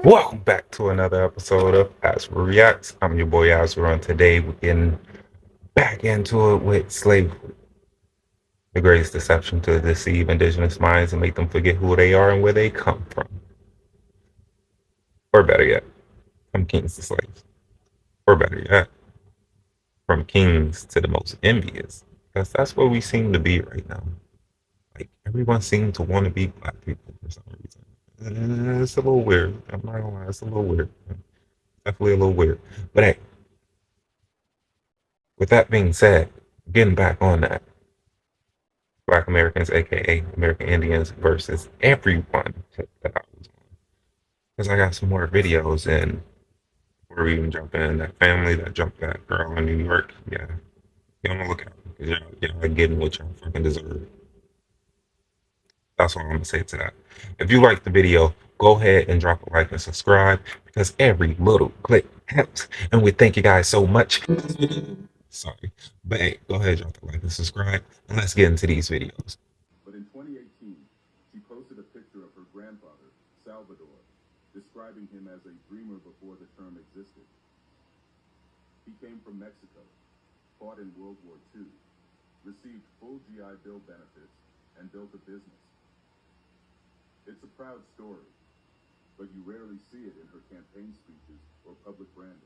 Welcome back to another episode of Asper Reacts. I'm your boy Asper, and today we're getting back into it with slavery, the greatest deception to deceive indigenous minds and make them forget who they are and where they come from. Or better yet, from kings to slaves. Or better yet, from kings to the most envious. Because that's where we seem to be right now. Like, everyone seems to want to be black people for some reason. It's a little weird. I'm not gonna lie, it's a little weird. Definitely a little weird. But hey, with that being said, getting back on that, Black Americans, aka American Indians, versus everyone that I was on. Because I got some more videos, and before we even jump in, that family that jumped that girl in New York, yeah, you want to look out because y'all getting what y'all fucking deserve. That's all I'm gonna say to that. If you like the video, go ahead and drop a like and subscribe because every little click helps. And we thank you guys so much. Sorry. But hey, go ahead, drop a like and subscribe, and let's get into these videos. But in 2018, she posted a picture of her grandfather, Salvador, describing him as a dreamer before the term existed. He came from Mexico, fought in World War II, received full GI Bill benefits, and built a business. It's a proud story, but you rarely see it in her campaign speeches or public branding.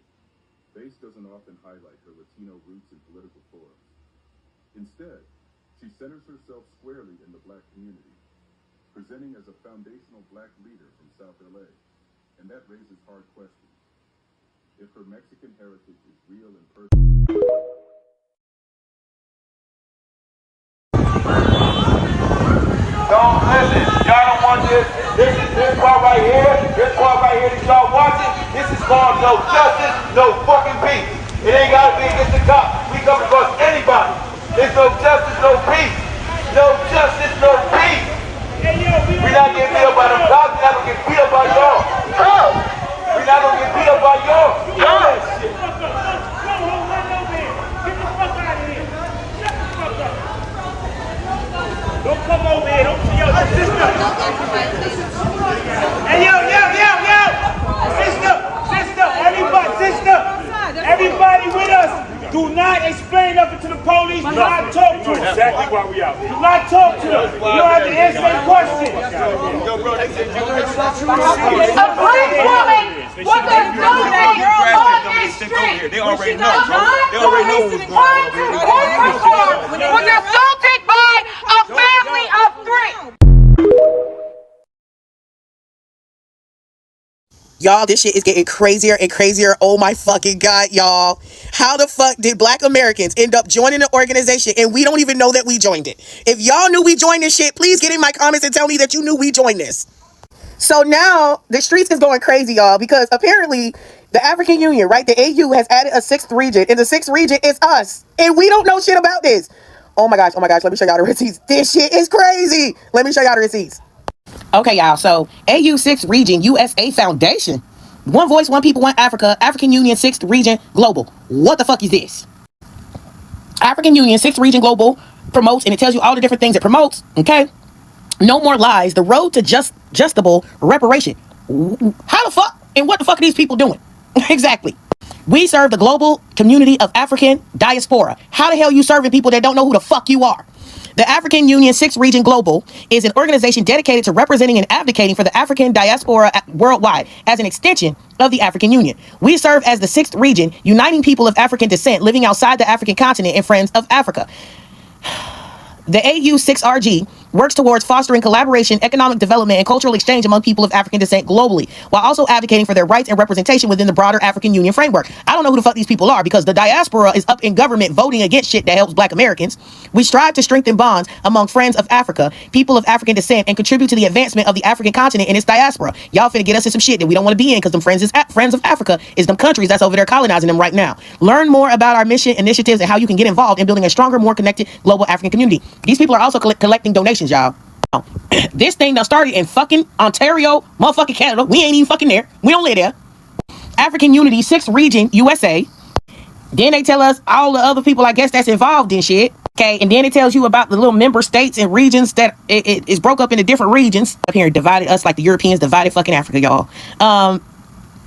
Base doesn't often highlight her Latino roots in political forums. Instead, she centers herself squarely in the black community, presenting as a foundational black leader from South LA, and that raises hard questions. If her Mexican heritage is real and personal. Don't listen. Y'all don't want this. This part right here, that y'all watching, this is called no justice, no fucking peace. It ain't gotta be against the cops. We come across anybody. There's no justice, no peace. No justice, no peace. We not getting beat up by them cops. We not gonna get beat up by y'all. We not gonna get beat up by y'all. All that shit. Don't come over here. Don't see your sister. Hey, yo. Everybody with us. Do not explain nothing to the police. Do not talk to us. Exactly why we out here. Do not talk to us. You don't have to answer any questions. A black woman was assaulted on this street. They already know. They already know who's going on. Was assaulted by a family of three. Y'all, this shit is getting crazier and crazier. Oh my fucking God, y'all. How the fuck did Black Americans end up joining an organization and we don't even know that we joined it? If y'all knew we joined this shit, please get in my comments and tell me that you knew we joined this. So now the streets is going crazy, y'all, because apparently the African Union, right, the AU has added a sixth region, and the sixth region is us. And we don't know shit about this. Oh my gosh, let me show y'all the receipts. This shit is crazy. Let me show y'all the receipts. Okay, y'all, so AU 6th Region USA Foundation. One voice, one people, one Africa. African Union 6th Region Global. What the fuck is this? African Union 6th Region Global promotes, and it tells you all the different things it promotes, okay? No more lies. The road to justable reparation. How the fuck and what the fuck are these people doing? Exactly. We serve the global community of African diaspora. How the hell you serving people that don't know who the fuck you are? The African Union 6th Region Global is an organization dedicated to representing and advocating for the African diaspora worldwide as an extension of the African Union. We serve as the 6th region, uniting people of African descent living outside the African continent and friends of Africa. The AU6RG works towards fostering collaboration, economic development, and cultural exchange among people of African descent globally, while also advocating for their rights and representation within the broader African Union framework. I don't know who the fuck these people are because the diaspora is up in government voting against shit that helps Black Americans. We strive to strengthen bonds among friends of Africa, people of African descent, and contribute to the advancement of the African continent and its diaspora. Y'all finna get us in some shit that we don't want to be in because them friends of Africa is them countries that's over there colonizing them right now. Learn more about our mission, initiatives, and how you can get involved in building a stronger, more connected global African community. These people are also collecting donations, y'all. This thing that started in fucking Ontario, motherfucking Canada. We ain't even fucking there. We don't live there. African Unity 6th Region USA. Then they tell us all the other people, I guess, that's involved in shit. Okay, and then it tells you about the little member states and regions that it is broke up into different regions up here and divided us like the Europeans divided fucking Africa, y'all.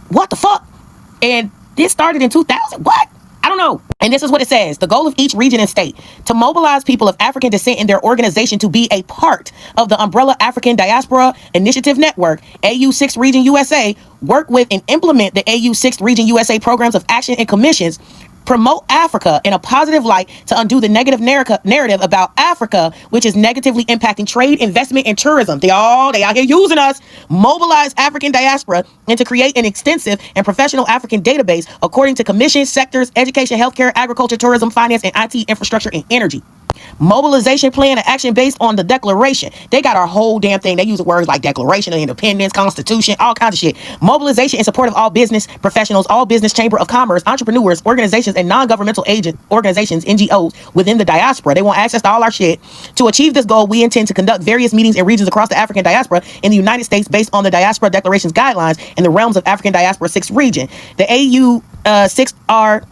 What the fuck? And this started in 2000. What? I don't know. And this is what it says. The goal of each region and state: to mobilize people of African descent in their organization to be a part of the umbrella African Diaspora Initiative Network, AU 6 Region USA, work with and implement the AU 6 Region USA programs of action and commissions, promote Africa in a positive light to undo the negative narrative about Africa, which is negatively impacting trade, investment, and tourism. They out here using us. Mobilize African diaspora and to create an extensive and professional African database according to commission sectors: education, healthcare, agriculture, tourism, finance, and IT infrastructure and energy. Mobilization plan and action based on the declaration. They got our whole damn thing. They use words like Declaration of Independence, Constitution, all kinds of shit. Mobilization in support of all business professionals, all business chamber of commerce, entrepreneurs, organizations, and non-governmental agent organizations, NGOs, within the diaspora. They want access to all our shit. To achieve this goal, we intend to conduct various meetings in regions across the African diaspora in the United States based on the Diaspora Declaration's guidelines in the realms of African Diaspora 6 region. The AU 6R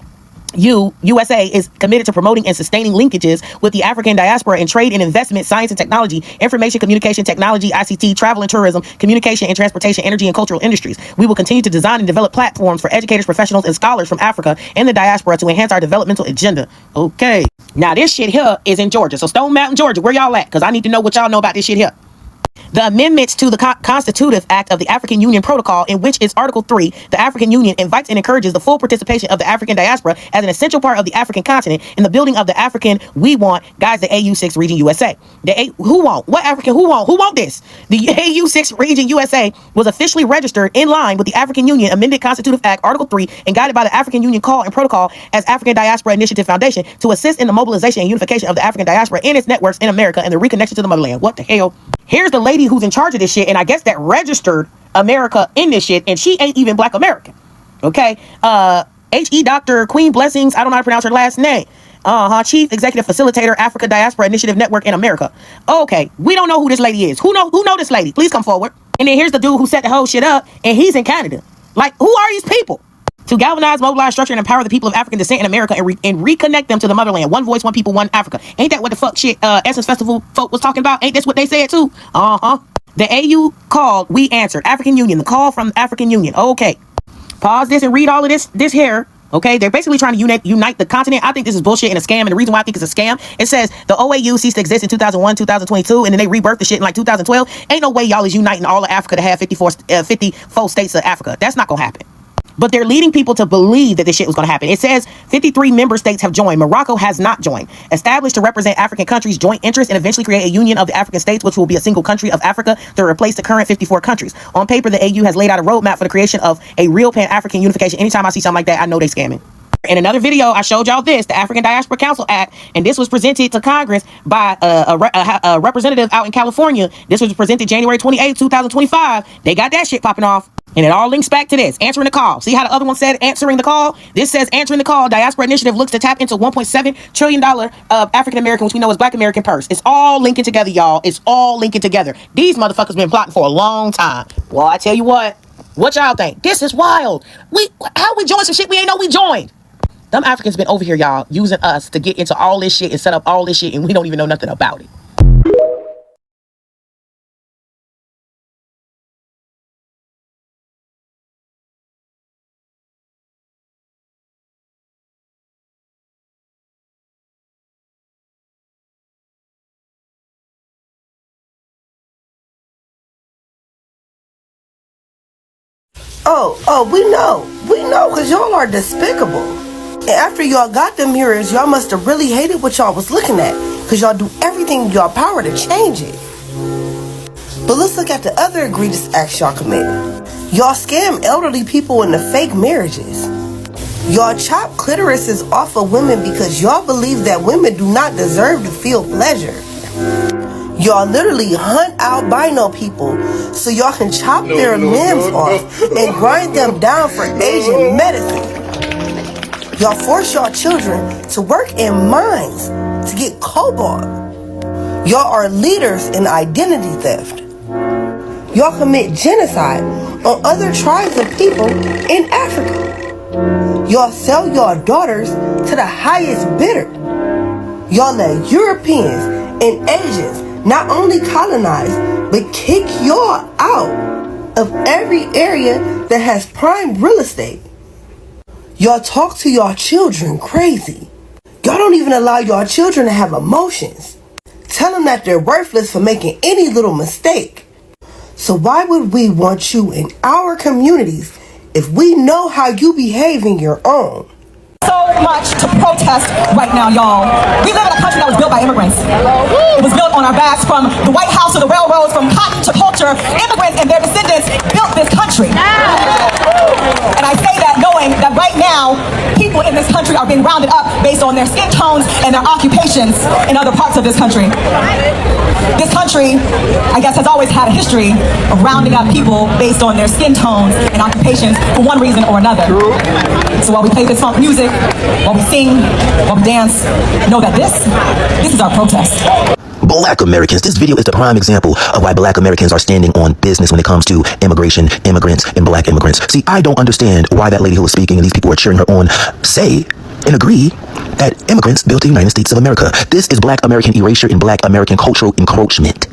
USA is committed to promoting and sustaining linkages with the African diaspora in trade and investment, science and technology, information communication technology, ICT, travel and tourism, communication and transportation, energy and cultural industries. We will continue to design and develop platforms for educators, professionals, and scholars from Africa and the diaspora to enhance our developmental agenda. Okay. Now this shit here is in Georgia. So Stone Mountain, Georgia, where y'all at? Because I need to know what y'all know about this shit here. The amendments to the Constitutive Act of the African Union Protocol, in which is Article 3, the African Union invites and encourages the full participation of the African diaspora as an essential part of the African continent in the building of the African we want, guys, the AU 6 Region USA. Who want? What African? Who want? Who want this? The AU 6 Region USA was officially registered in line with the African Union Amended Constitutive Act, Article 3, and guided by the African Union Call and Protocol as African Diaspora Initiative Foundation to assist in the mobilization and unification of the African diaspora and its networks in America and the reconnection to the motherland. What the hell? Here's the lady who's in charge of this shit, and I guess that registered America in this shit, and she ain't even Black American. Okay? H.E. Dr. Queen Blessings, I don't know how to pronounce her last name. Chief Executive Facilitator, Africa Diaspora Initiative Network in America. Okay, we don't know who this lady is. Who know this lady? Please come forward. And then here's the dude who set the whole shit up, and he's in Canada. Like, who are these people? To galvanize, mobilize, structure, and empower the people of African descent in America and reconnect them to the motherland. One voice, one people, one Africa. Ain't that what the fuck shit Essence Festival folk was talking about? Ain't this what they said too? The AU called, we answered. African Union, the call from the African Union. Okay. Pause this and read all of this here. Okay, they're basically trying to unite the continent. I think this is bullshit and a scam. And the reason why I think it's a scam, it says the OAU ceased to exist in 2001, 2022, and then they rebirthed the shit in like 2012. Ain't no way y'all is uniting all of Africa to have 54 states of Africa. That's not gonna happen. But they're leading people to believe that this shit was going to happen. It says 53 member states have joined. Morocco has not joined. Established to represent African countries' joint interests and eventually create a union of the African states, which will be a single country of Africa to replace the current 54 countries. On paper, the AU has laid out a roadmap for the creation of a real Pan-African unification. Anytime I see something like that, I know they scamming. In another video, I showed y'all this, the African Diaspora Council Act, and this was presented to Congress by a representative out in California. This was presented January 28, 2025. They got that shit popping off. And it all links back to this, answering the call. See how the other one said answering the call? This says answering the call. Diaspora Initiative looks to tap into $1.7 trillion of African American, which we know is Black American purse. It's all linking together, y'all. It's all linking together. These motherfuckers been plotting for a long time. Well, I tell you what y'all think? This is wild. How we joined some shit we ain't know we joined? Them Africans been over here, y'all, using us to get into all this shit and set up all this shit, and we don't even know nothing about it. We know, because y'all are despicable. And after y'all got them mirrors, y'all must have really hated what y'all was looking at, because y'all do everything in y'all power to change it. But let's look at the other egregious acts y'all commit. Y'all scam elderly people into fake marriages. Y'all chop clitorises off of women because y'all believe that women do not deserve to feel pleasure. Y'all literally hunt albino people so y'all can chop their limbs off and grind them down for Asian medicine. Y'all force y'all children to work in mines to get cobalt. Y'all are leaders in identity theft. Y'all commit genocide on other tribes of people in Africa. Y'all sell y'all daughters to the highest bidder. Y'all let Europeans and Asians not only colonize, but kick y'all out of every area that has prime real estate. Y'all talk to y'all children crazy. Y'all don't even allow y'all children to have emotions. Tell them that they're worthless for making any little mistake. So why would we want you in our communities if we know how you behave in your own? So much to protest right now, y'all. We live in a country that was built by immigrants. It was built on our backs, from the White House to the railroads, from cotton to culture. Immigrants and their descendants built this country. And I say that knowing that right now, people in this country are being rounded up based on their skin tones and their occupations in other parts of this country. This country, I guess, has always had a history of rounding up people based on their skin tones and occupations for one reason or another. So while we play this funk music, while we sing, while we dance, know that this is our protest. Black Americans. This video is the prime example of why Black Americans are standing on business when it comes to immigration, immigrants, and Black immigrants. See, I don't understand why that lady who was speaking and these people were cheering her on say and agree that immigrants built the United States of America. This is Black American erasure and Black American cultural encroachment.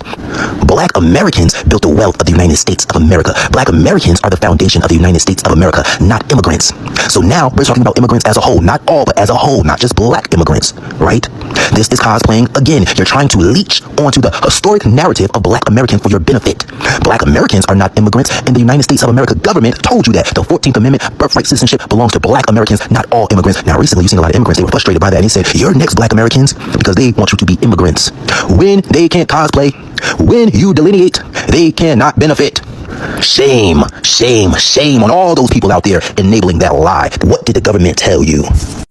Black Americans built the wealth of the United States of America. Black Americans are the foundation of the United States of America, not immigrants. So now we're talking about immigrants as a whole, not all, but as a whole, not just Black immigrants, right? This is cosplaying. Again, you're trying to leech onto the historic narrative of Black Americans for your benefit. Black Americans are not immigrants, and the United States of America government told you that. The 14th Amendment, birthright citizenship belongs to Black Americans, not all immigrants. Now, recently, you've seen a lot of immigrants. They were frustrated by that, and they said, you're next, Black Americans, because they want you to be immigrants. When they can't cosplay, when you delineate, they cannot benefit. Shame, shame, shame on all those people out there enabling that lie. What did the government tell you?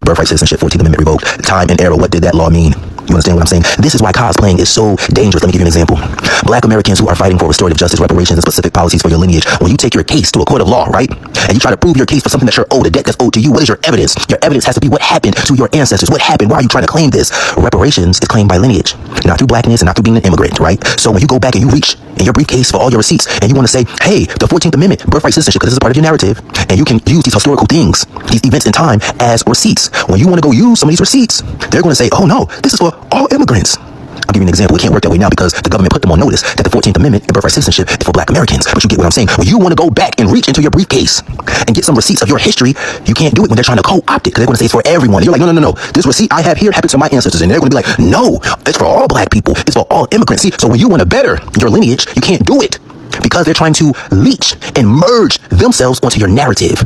Birthright citizenship, 14th Amendment revoked, time and error. What did that law mean? You understand what I'm saying? This is why cosplaying is so dangerous. Let me give you an example. Black Americans who are fighting for restorative justice, reparations, and specific policies for your lineage. When you take your case to a court of law, right? And you try to prove your case for something that you're owed, a debt that's owed to you, what is your evidence? Your evidence has to be what happened to your ancestors. What happened? Why are you trying to claim this? Reparations is claimed by lineage, not through blackness and not through being an immigrant, right? So when you go back and you reach in your briefcase for all your receipts and you want to say, hey, the 14th Amendment, birthright citizenship, because this is a part of your narrative, and you can use these historical things, these events in time as receipts. When you want to go use some of these receipts, they're going to say, oh no, this is for all immigrants. I'll give you an example. It can't work that way now because the government put them on notice that the 14th Amendment and birthright citizenship is for Black Americans. But you get what I'm saying. When you want to go back and reach into your briefcase and get some receipts of your history, you can't do it when they're trying to co-opt it because they're going to say it's for everyone. And you're like, no. This receipt I have here happened to my ancestors. And they're going to be like, no, it's for all Black people. It's for all immigrants. See, so when you want to better your lineage, you can't do it because they're trying to leech and merge themselves onto your narrative.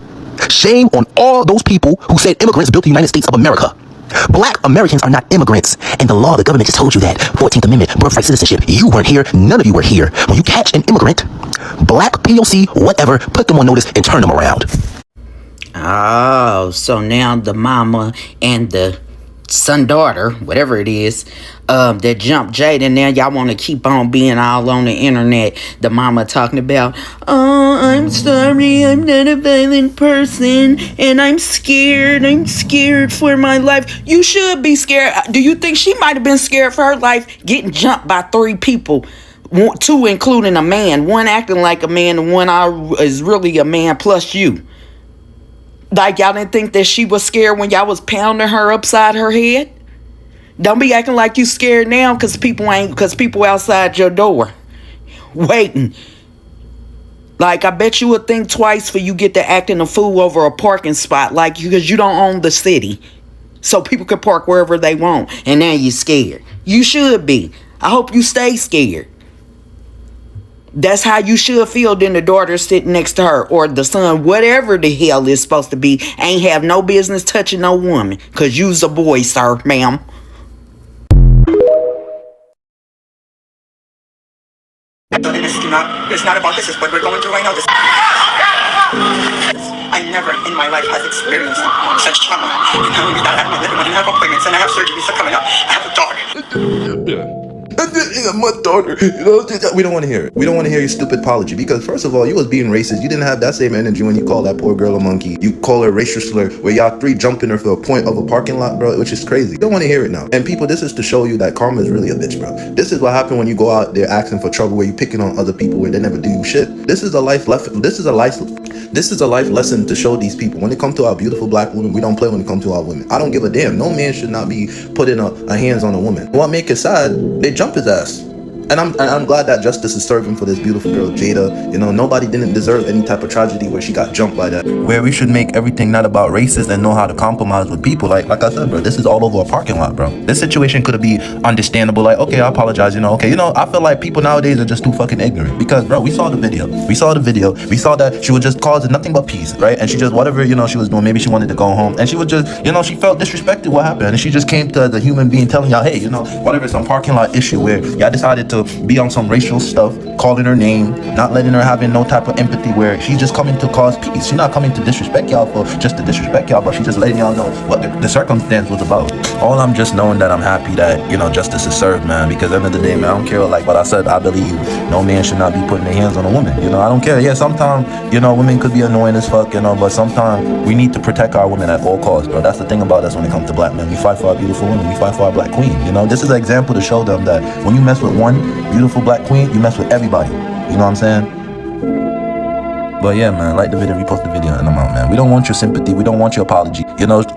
Shame on all those people who said immigrants built the United States of America. Black Americans are not immigrants, and the law, the government just told you that. 14th Amendment, birthright citizenship. You weren't here. None of you were here. When you catch an immigrant, Black, POC, whatever, put them on notice and turn them around. Oh, so now the mama and the son daughter, whatever it is, that jumped Jada, and now y'all want to keep on being all on the internet. The mama talking about, oh, I'm sorry, I'm not a violent person, and I'm scared for my life. You should be scared. Do you think she might have been scared for her life getting jumped by 3 people? 2 including a man, 1 acting like a man, and 1 is really a man plus you. Like, y'all didn't think that she was scared when y'all was pounding her upside her head? Don't be acting like you scared now because people outside your door waiting. Like, I bet you would think twice for you get to acting a fool over a parking spot, like, because you don't own the city. So people can park wherever they want. And now you're scared. You should be. I hope you stay scared. That's how you should feel. Then the daughter sitting next to her, or the son, whatever the hell is supposed to be, ain't have no business touching no woman. Because you's a boy, sir, ma'am. It's not about this, it's what we're going through right now. I never in my life has experienced such trauma. And not only that, I have my little one, and I have appointments, and I have surgeries coming up. I have a dog. I'm my daughter. You know, we don't want to hear it. We don't want to hear your stupid apology because first of all, you was being racist. You didn't have that same energy when you call that poor girl a monkey. You call her a racial slur where y'all three jumping her for a point of a parking lot, bro, which is crazy. You don't want to hear it now. And people, this is to show you that karma is really a bitch, bro. This is what happened when you go out there asking for trouble where you picking on other people where they never do you shit. This is a life lesson to show these people. When it comes to our beautiful black women, we don't play when it comes to our women. I don't give a damn. No man should not be putting a hands on a woman. What make it sad, they jump his ass. And I'm glad that justice is serving for this beautiful girl, Jada. You know, nobody didn't deserve any type of tragedy where she got jumped by that. Where we should make everything not about races and know how to compromise with people. Like I said, bro, this is all over a parking lot, bro. This situation could be understandable. Like, okay, I apologize. I feel like people nowadays are just too fucking ignorant. Because, bro, we saw the video. We saw that she was just causing nothing but peace, right? And she just, whatever, she was doing, maybe she wanted to go home. And she was just, she felt disrespected what happened. And she just came to the human being telling y'all, hey, whatever, some parking lot issue where y'all decided to be on some racial stuff, calling her name, not letting her having no type of empathy where she's just coming to cause peace. She's not coming to disrespect y'all for just to disrespect y'all, but she's just letting y'all know what the circumstance was about. All I'm just knowing that I'm happy that, justice is served, man, because at the end of the day, man, I don't care, like what I said, I believe no man should not be putting their hands on a woman. I don't care. Yeah, sometimes, women could be annoying as fuck, but sometimes we need to protect our women at all costs, bro. That's the thing about us when it comes to black men. We fight for our beautiful women. We fight for our black queen. This is an example to show them that when you mess with one beautiful black queen, you mess with everybody. You know what I'm saying? But yeah, man, like the video, repost the video, and I'm out, man. We don't want your sympathy. We don't want your apology.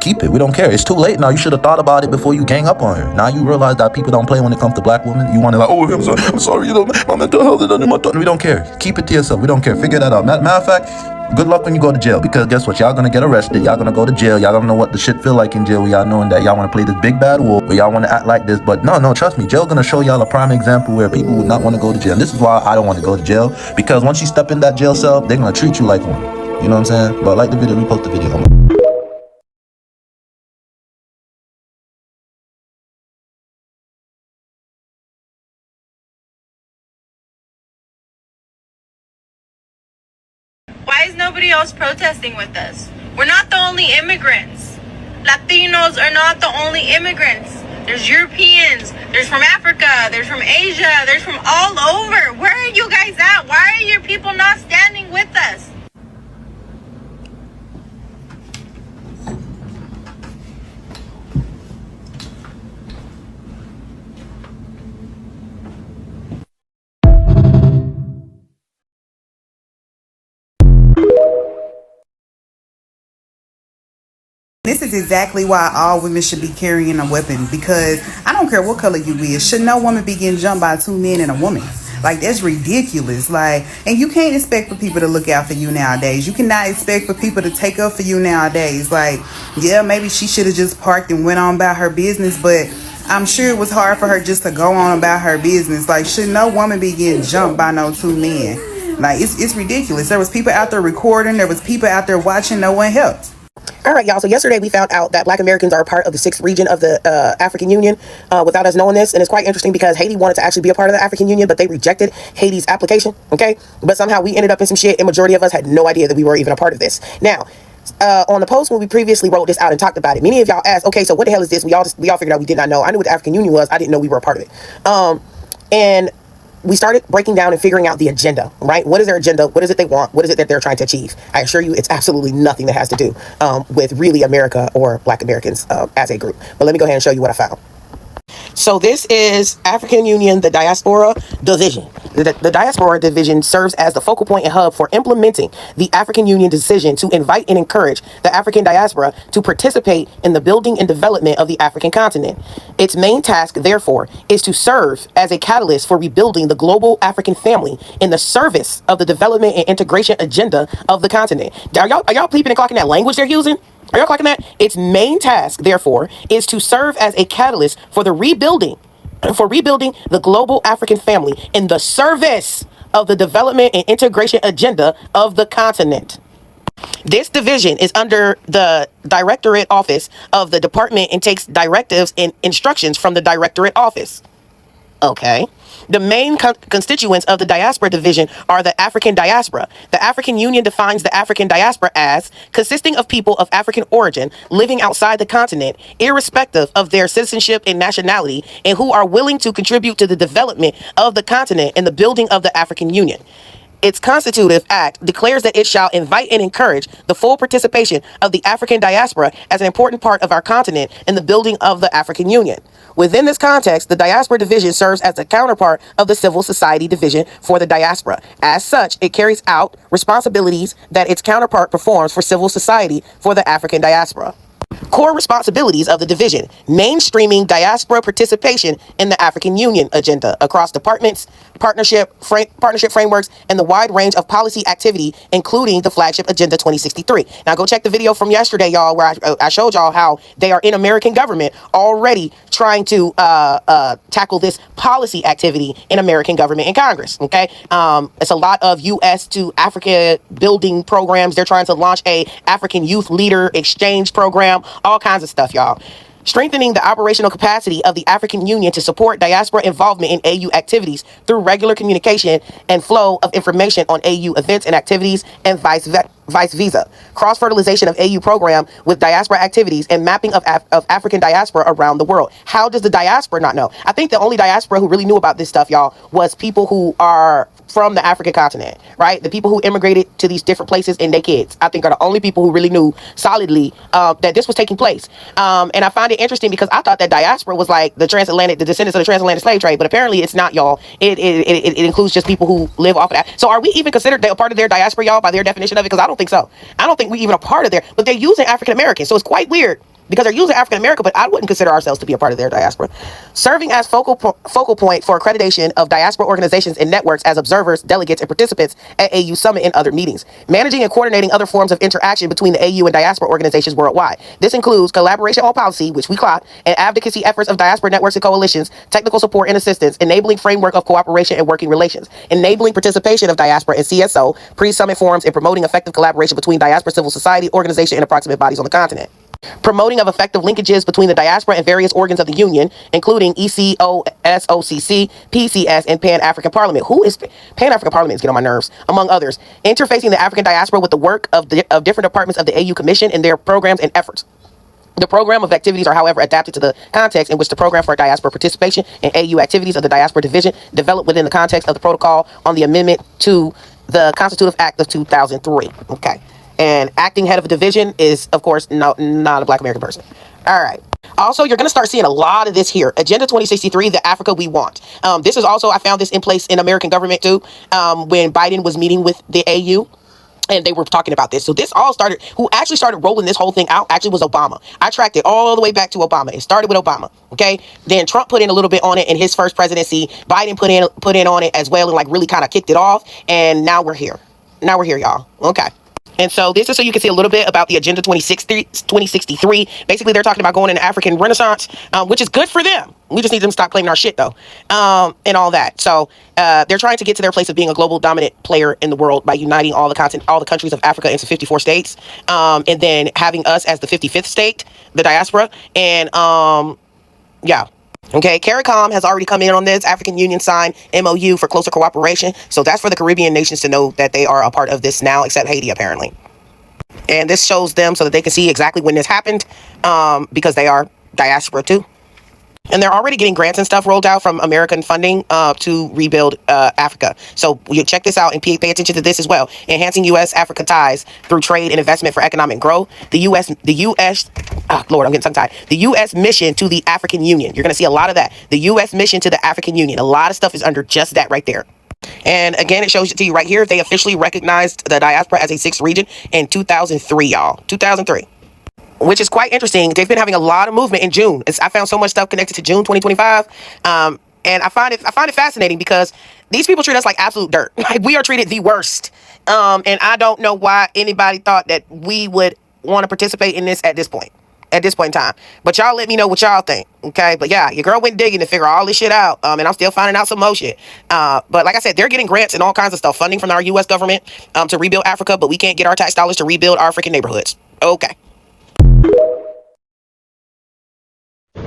Keep it. We don't care. It's too late now. You should have thought about it before you gang up on her. Now you realize that people don't play when it comes to black women. You want to I'm sorry, my mental health is under my thought. We don't care. Keep it to yourself. We don't care. Figure that out. Matter of fact, good luck when you go to jail, because guess what? Y'all gonna get arrested. Y'all gonna go to jail. Y'all gonna know what the shit feel like in jail. Where y'all knowing that y'all want to play this big bad war, where y'all want to act like this. But no, trust me, jail gonna show y'all a prime example where people would not want to go to jail. And this is why I don't want to go to jail, because once you step in that jail cell, they're gonna treat you like one. You know what I'm saying? But like the video, repost the video. Why is nobody else protesting with us? We're not the only immigrants. Latinos are not the only immigrants. There's Europeans, there's from Africa, there's from Asia, there's from all over. Where are you guys at? Why are your people not standing with us? This is exactly why all women should be carrying a weapon, because I don't care what color you is. Should no woman be getting jumped by two men and a woman? Like, that's ridiculous. And you can't expect for people to look out for you nowadays. You cannot expect for people to take up for you nowadays. Yeah, maybe she should have just parked and went on about her business, but I'm sure it was hard for her just to go on about her business. Should no woman be getting jumped by no two men? It's ridiculous. There was people out there recording. There was people out there watching. No one helped. All right, y'all. So yesterday we found out that Black Americans are a part of the 6th region of the African Union without us knowing this. And it's quite interesting because Haiti wanted to actually be a part of the African Union, but they rejected Haiti's application. Okay. But somehow we ended up in some shit, and majority of us had no idea that we were even a part of this. Now, on the post when we previously wrote this out and talked about it, many of y'all asked, okay, so what the hell is this? We all figured out we did not know. I knew what the African Union was. I didn't know we were a part of it. And we started breaking down and figuring out the agenda, right? What is their agenda? What is it they want? What is it that they're trying to achieve? I assure you, it's absolutely nothing that has to do with really America or Black Americans as a group. But let me go ahead and show you what I found. So this is African Union, the Diaspora Division. The Diaspora Division serves as the focal point and hub for implementing the African Union decision to invite and encourage the African diaspora to participate in the building and development of the African continent. Its main task, therefore, is to serve as a catalyst for rebuilding the global African family in the service of the development and integration agenda of the continent. Are y'all peeping and clocking that language they're using? Are y'all clocking that? Its main task, therefore, is to serve as a catalyst for the rebuilding the global African family in the service of the development and integration agenda of the continent. This division is under the Directorate Office of the Department and takes directives and instructions from the Directorate Office. Okay. The main constituents of the diaspora division are the African diaspora. The African Union defines the African diaspora as consisting of people of African origin living outside the continent, irrespective of their citizenship and nationality, and who are willing to contribute to the development of the continent and the building of the African Union. Its constitutive act declares that it shall invite and encourage the full participation of the African diaspora as an important part of our continent in the building of the African Union. Within this context, the diaspora division serves as the counterpart of the civil society division for the diaspora. As such, it carries out responsibilities that its counterpart performs for civil society for the African diaspora. Core responsibilities of the division: mainstreaming diaspora participation in the African Union agenda across departments, partnership frameworks, and the wide range of policy activity, including the flagship Agenda 2063. Now go check the video from yesterday, y'all, where I showed y'all how they are in American government already trying to tackle this policy activity in American government and Congress. Okay, it's a lot of U.S. to Africa building programs. They're trying to launch a African youth leader exchange program, all kinds of stuff, y'all. Strengthening the operational capacity of the African Union to support diaspora involvement in AU activities through regular communication and flow of information on AU events and activities, and vice versa. Cross-fertilization of AU program with diaspora activities and mapping of African diaspora around the world. How does the diaspora not know? I think the only diaspora who really knew about this stuff, y'all, was people who are from the African continent, right? The people who immigrated to these different places and their kids, I think, are the only people who really knew solidly that this was taking place. And I find it interesting because I thought that diaspora was like the descendants of the transatlantic slave trade, but apparently it's not, y'all. It includes just people who live off of that. So are we even considered a part of their diaspora, y'all, by their definition of it? Because I don't think so. I don't think we even a part of their, but they're using African Americans. So it's quite weird, because they're using African America, but I wouldn't consider ourselves to be a part of their diaspora. Serving as focal point for accreditation of diaspora organizations and networks as observers, delegates, and participants at AU Summit and other meetings. Managing and coordinating other forms of interaction between the AU and diaspora organizations worldwide. This includes collaboration on policy, which we clock, and advocacy efforts of diaspora networks and coalitions, technical support and assistance, enabling framework of cooperation and working relations, enabling participation of diaspora in CSO, pre-summit forums, and promoting effective collaboration between diaspora civil society, organization, and approximate bodies on the continent. Promoting of effective linkages between the diaspora and various organs of the Union, including ECOSOCC, PCS, and Pan-African Parliament. Who is Pan-African Parliament? Is getting on my nerves, among others. Interfacing the African diaspora with the work of different departments of the AU Commission and their programs and efforts. The program of activities are, however, adapted to the context in which the program for diaspora participation in AU activities of the Diaspora Division developed within the context of the protocol on the amendment to the Constitutive Act of 2003. Okay. And acting head of a division is, of course, not a Black American person. All right. Also, you're going to start seeing a lot of this here. Agenda 2063, the Africa we want. This is also, I found this in place in American government too, when Biden was meeting with the AU. And they were talking about this. So this all started, who actually started rolling this whole thing out actually was Obama. I tracked it all the way back to Obama. It started with Obama. Okay. Then Trump put in a little bit on it in his first presidency. Biden put in on it as well, and like really kind of kicked it off. And now we're here. Now we're here, y'all. Okay. And so this is so you can see a little bit about the Agenda 2063. Basically, they're talking about going into African Renaissance, which is good for them. We just need them to stop claiming our shit, though, and all that. So they're trying to get to their place of being a global dominant player in the world by uniting all the countries of Africa into 54 states, and then having us as the 55th state, the diaspora. And yeah. Okay, CARICOM has already come in on this. African Union signed MOU for closer cooperation. So that's for the Caribbean nations to know that they are a part of this now, except Haiti, apparently. And this shows them so that they can see exactly when this happened, because they are diaspora too. And they're already getting grants and stuff rolled out from American funding to rebuild Africa. So you check this out and pay attention to this as well. Enhancing U.S.-Africa ties through trade and investment for economic growth. The U.S. Lord, I'm getting tongue-tied. The U.S. mission to the African Union. You're going to see a lot of that. The U.S. mission to the African Union. A lot of stuff is under just that right there. And again, it shows it to you right here. They officially recognized the diaspora as a sixth region in 2003, y'all. 2003. Which is quite interesting. They've been having a lot of movement in June. I found so much stuff connected to June 2025. And I find it fascinating because these people treat us like absolute dirt. Like, we are treated the worst. And I don't know why anybody thought that we would want to participate in this at this point in time. But y'all let me know what y'all think. Okay. But yeah, your girl went digging to figure all this shit out. And I'm still finding out some more shit. But like I said, they're getting grants and all kinds of stuff, funding from our U.S. government to rebuild Africa. But we can't get our tax dollars to rebuild our freaking neighborhoods. Okay.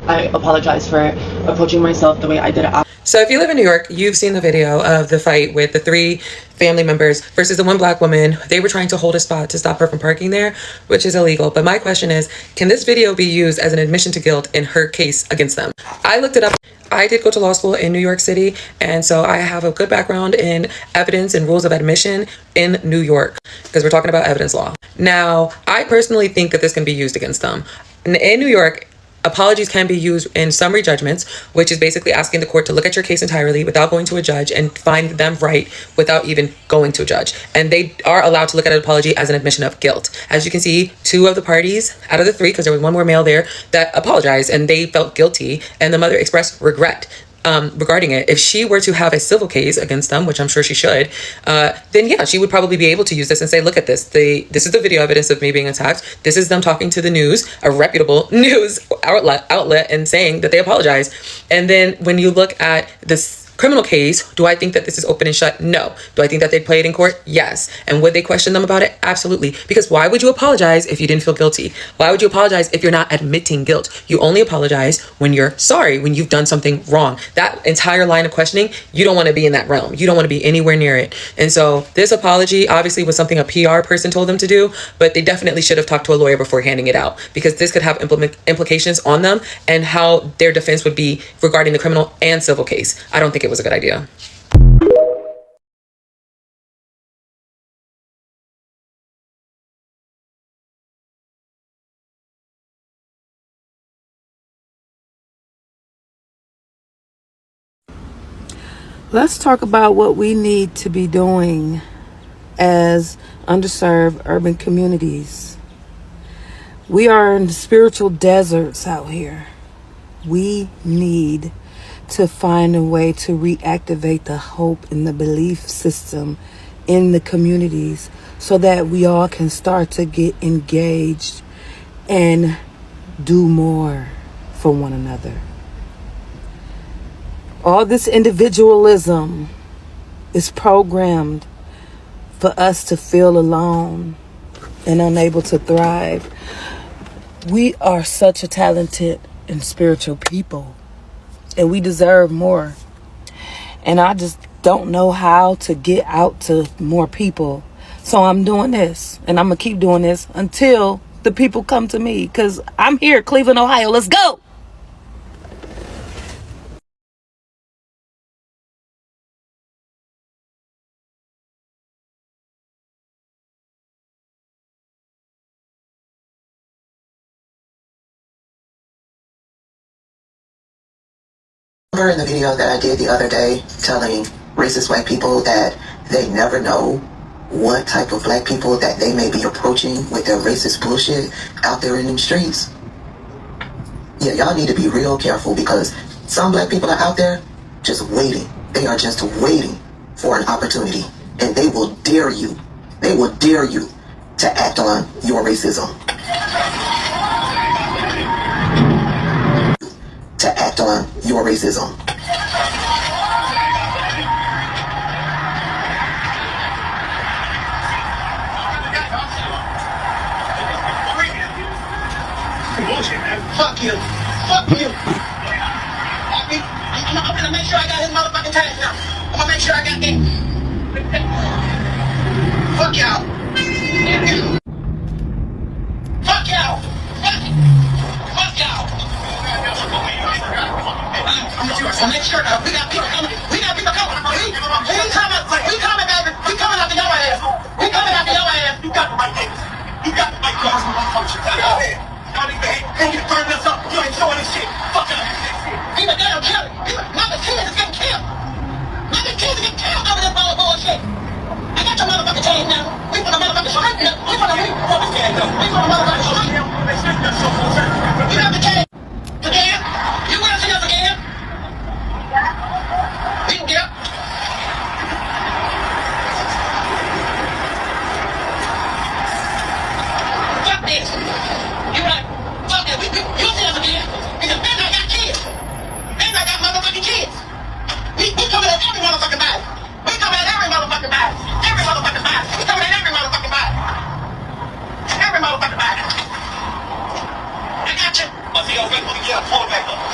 I apologize for approaching myself the way I did it. So if you live in New York, you've seen the video of the fight with the 3 family members versus the 1 black woman. They were trying to hold a spot to stop her from parking there, which is illegal. But my question is, can this video be used as an admission to guilt in her case against them? I looked it up. I did go to law school in New York City, and so I have a good background in evidence and rules of admission in New York, because we're talking about evidence law. Now, I personally think that this can be used against them. In New York, apologies can be used in summary judgments, which is basically asking the court to look at your case entirely without going to a judge and find them right without even going to a judge. And they are allowed to look at an apology as an admission of guilt. As you can see, 2 of the parties out of the 3, because there was 1 more male there, that apologized and they felt guilty, and the mother expressed regret regarding it. If she were to have a civil case against them, which I'm sure she should, then yeah, she would probably be able to use this and say, look at this. This is the video evidence of me being attacked. This is them talking to the news, a reputable news outlet, and saying that they apologize. And then when you look at this criminal case, do I think that this is open and shut? No. Do I think that they'd play it in court? Yes. And would they question them about it? Absolutely. Because why would you apologize if you didn't feel guilty? Why would you apologize if you're not admitting guilt? You only apologize when you're sorry, when you've done something wrong. That entire line of questioning, you don't want to be in that realm. You don't want to be anywhere near it. And so this apology obviously was something a PR person told them to do, but they definitely should have talked to a lawyer before handing it out, because this could have implications on them and how their defense would be regarding the criminal and civil case. I don't think it was a good idea. Let's talk about what we need to be doing as underserved urban communities. We are in the spiritual deserts out here. We need to find a way to reactivate the hope and the belief system in the communities so that we all can start to get engaged and do more for one another. All this individualism is programmed for us to feel alone and unable to thrive. We are such a talented and spiritual people, and we deserve more. And I just don't know how to get out to more people. So I'm doing this, and I'm going to keep doing this until the people come to me, because I'm here, Cleveland, Ohio. Let's go. Remember in the video that I did the other day telling racist white people that they never know what type of black people that they may be approaching with their racist bullshit out there in them streets? Yeah, y'all need to be real careful, because some black people are out there just waiting. They are just waiting for an opportunity, and they will dare you. They will dare you to act on your racism. To act on your racism. Bullshit, man. Fuck you. Fuck you. I'm gonna make sure I got his motherfucking tags now. I'm gonna make sure I got it. Fuck y'all. Fuck y'all. Fuck y'all. I'm make sure we got people coming. We got people coming. We coming, baby. We coming after your ass. We coming after your ass. You got the right niggas. You got the right cause. Y'all need to hate. You burn this up. You ain't showing this shit. Fuck up. He's a damn killer. Mother kids is getting killed. Mother kids is getting killed over this bullshit. I got your motherfucking chain now. We from the motherfucking street. We from the motherfucking street. You got the chain. Again? You want to see us again? We can get up. Fuck this. You right. Fuck this. You'll see us again. Because then I got kids. Then I got motherfucking kids. We coming at every motherfucking body. We coming at every motherfucking body. Every motherfucking body. We coming at every motherfucking body. Every motherfucking body. I got you. Pull it back up.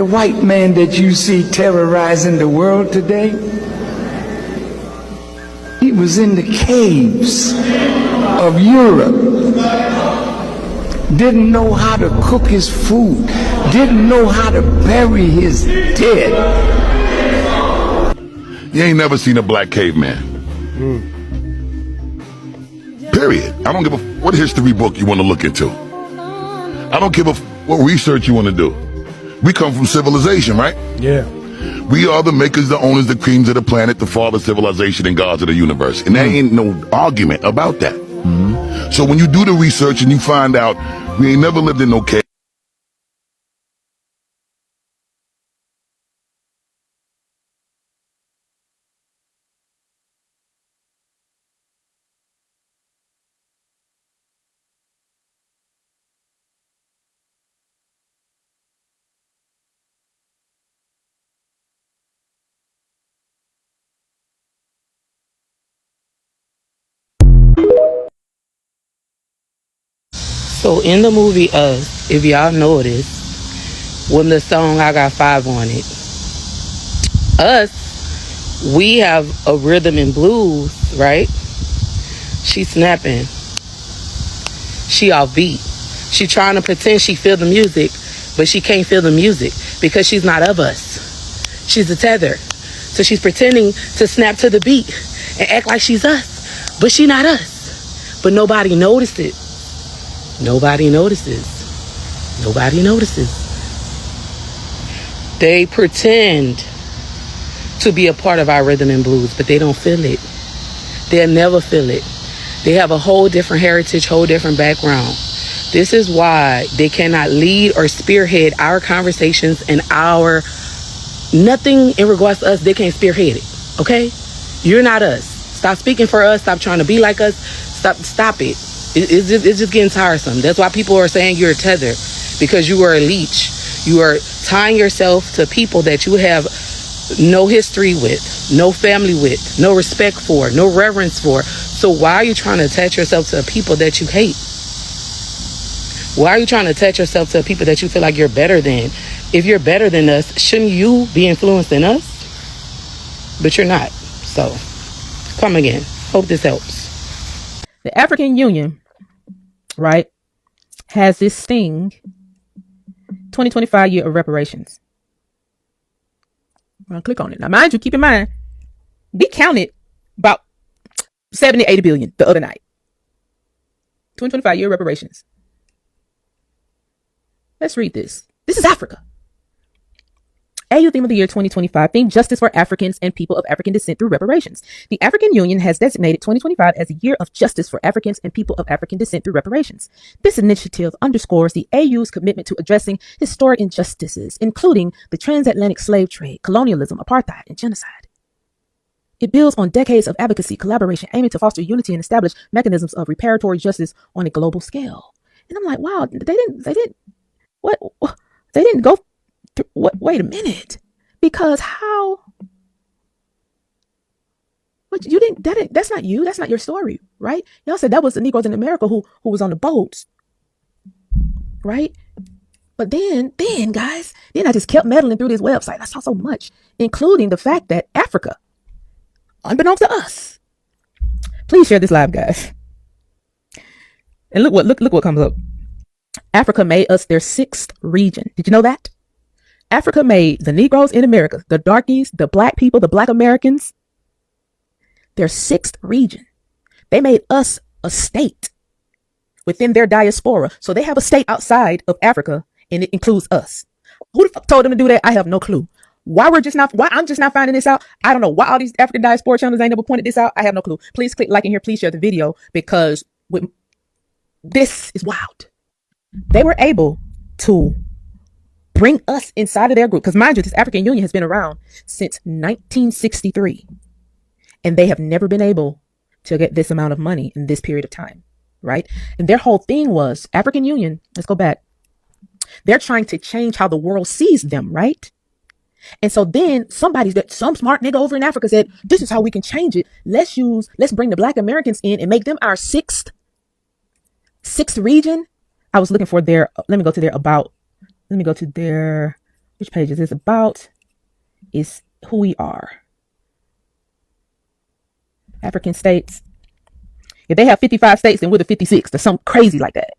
The white man that you see terrorizing the world today, he was in the caves of Europe, didn't know how to cook his food, didn't know how to bury his dead. You ain't never seen a black caveman. Period. I don't give a what history book you want to look into. I don't give a what research you want to do. We come from civilization, right? Yeah. We are the makers, the owners, the creams of the planet, the father of civilization and gods of the universe. And there ain't no argument about that. So when you do the research and you find out we ain't never lived in no cave. So in the movie Us, if y'all notice, when the song I Got Five on it, Us, we have a rhythm and blues, right? She snapping. She off beat. She trying to pretend she feel the music, but she can't feel the music because she's not of us. She's a tether. So she's pretending to snap to the beat and act like she's us, but she not us. But nobody noticed it. Nobody notices. Nobody notices. They pretend to be a part of our rhythm and blues, but they don't feel it. They'll never feel it. They have a whole different heritage, whole different background. This is why they cannot lead or spearhead our conversations and our nothing in regards to us. They can't spearhead it. Okay? You're not us. Stop speaking for us. Stop trying to be like us. Stop it. It's just getting tiresome. That's why people are saying you're a tether, because you are a leech. You are tying yourself to people that you have no history with, no family with, no respect for, no reverence for. So why are you trying to attach yourself to people that you hate? Why are you trying to attach yourself to people that you feel like you're better than? If you're better than us, shouldn't you be influenced in us? But you're not. So come again. Hope this helps. The African Union, right, has this thing, 2025 year of reparations. I'm going to click on it. Now, mind you, keep in mind, we counted about 70, 80 billion the other night. 2025 year reparations. Let's read this. This is Africa. AU theme of the year 2025, theme Justice for Africans and People of African Descent through Reparations. The African Union has designated 2025 as a year of justice for Africans and people of African descent through reparations. This initiative underscores the AU's commitment to addressing historic injustices, including the transatlantic slave trade, colonialism, apartheid, and genocide. It builds on decades of advocacy, collaboration, aiming to foster unity and establish mechanisms of reparatory justice on a global scale. And I'm like, wow, they didn't go wait a minute, because how? But you didn't. That's not you. That's not your story, right? Y'all said that was the Negroes in America who was on the boats, right? But then guys, I just kept meddling through this website. I saw so much, including the fact that Africa, unbeknownst to us, please share this live, guys. And look what comes up. Africa made us their 6th region. Did you know that? Africa made the Negroes in America, the darkies, the black people, the black Americans, their 6th region. They made us a state within their diaspora. So they have a state outside of Africa, and it includes us. Who the fuck told them to do that? I have no clue. Why I'm just not finding this out? I don't know why all these African diaspora channels ain't never pointed this out. I have no clue. Please click like in here. Please share the video, because this is wild. They were able to bring us inside of their group. Because mind you, this African Union has been around since 1963. And they have never been able to get this amount of money in this period of time, right? And their whole thing was, African Union, let's go back. They're trying to change how the world sees them, right? And so then some smart nigga over in Africa said, this is how we can change it. Let's bring the black Americans in and make them our sixth region. I was looking for let me go to their which page is this about? Is who we are. African states. If they have 55 states, then we're the 56th or something crazy like that.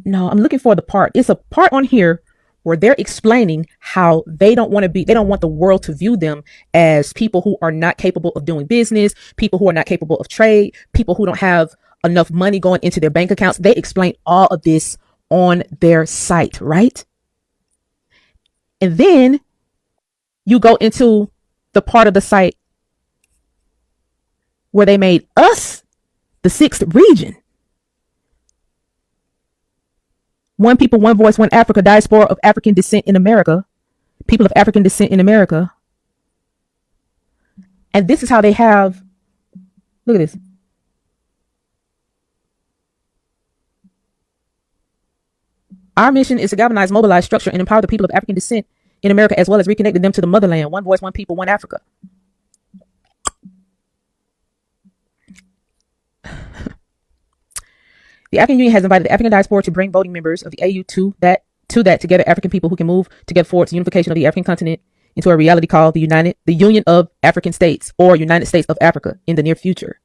No, I'm looking for the part. It's a part on here where they're explaining how they don't want the world to view them as people who are not capable of doing business, people who are not capable of trade, people who don't have enough money going into their bank accounts. They explain all of this on their site, right? And then you go into the part of the site where they made us the 6th region. One people, one voice, one Africa, diaspora of African descent in America, people of African descent in America. And this is how they have, look at this. Our mission is to galvanize, mobilize, structure, and empower the people of African descent in America, as well as reconnecting them to the motherland. One voice, one people, one Africa. The African Union has invited the African diaspora to bring voting members of the AU to that together African people who can move together towards the unification of the African continent into a reality called the Union of African States, or United States of Africa, in the near future.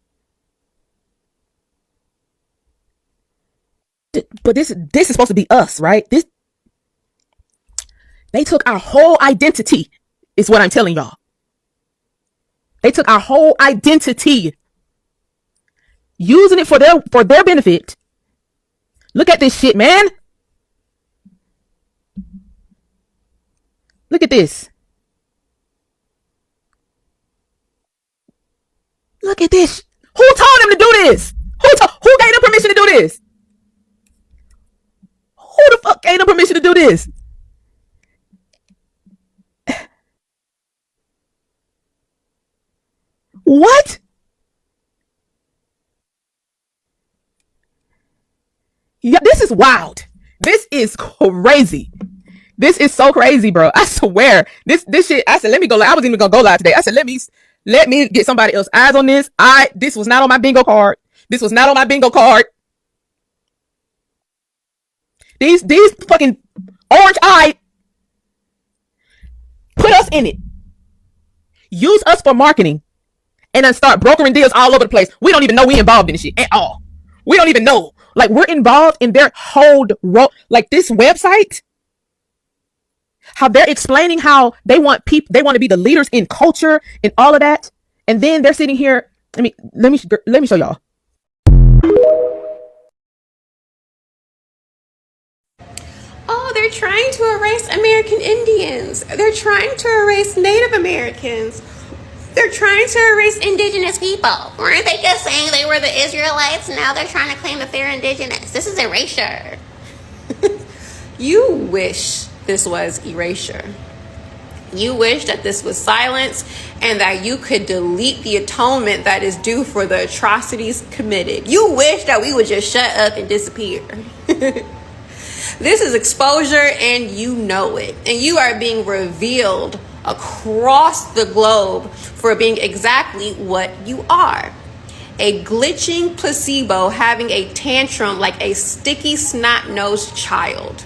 But this is supposed to be us, right? They took our whole identity, is what I'm telling y'all. They took our whole identity, using it for their benefit. Look at this shit, man. Look at this. Look at this. Who told them to do this? Who gave them permission to do this? Who the fuck gave them permission to do this? What? Yeah, this is wild. This is crazy. This is so crazy, bro. I swear. This shit, I said, let me go. I was even gonna go live today. I said, let me get somebody else's eyes on this. This was not on my bingo card. This was not on my bingo card. These fucking orange-eyed put us in it. Use us for marketing. And then start brokering deals all over the place. We don't even know we involved in this shit at all. We don't even know. Like, we're involved in their whole role. Like, this website, how they're explaining how they want to be the leaders in culture and all of that. And then they're sitting here. Let me show y'all. Oh, they're trying to erase American Indians. They're trying to erase Native Americans. They're trying to erase indigenous people. Weren't they just saying they were the Israelites? Now they're trying to claim that they're indigenous. This is erasure. You wish this was erasure. You wish that this was silence and that you could delete the atonement that is due for the atrocities committed. You wish that we would just shut up and disappear. This is exposure, and you know it. And you are being revealed across the globe for being exactly what you are. A glitching placebo having a tantrum like a sticky snot-nosed child.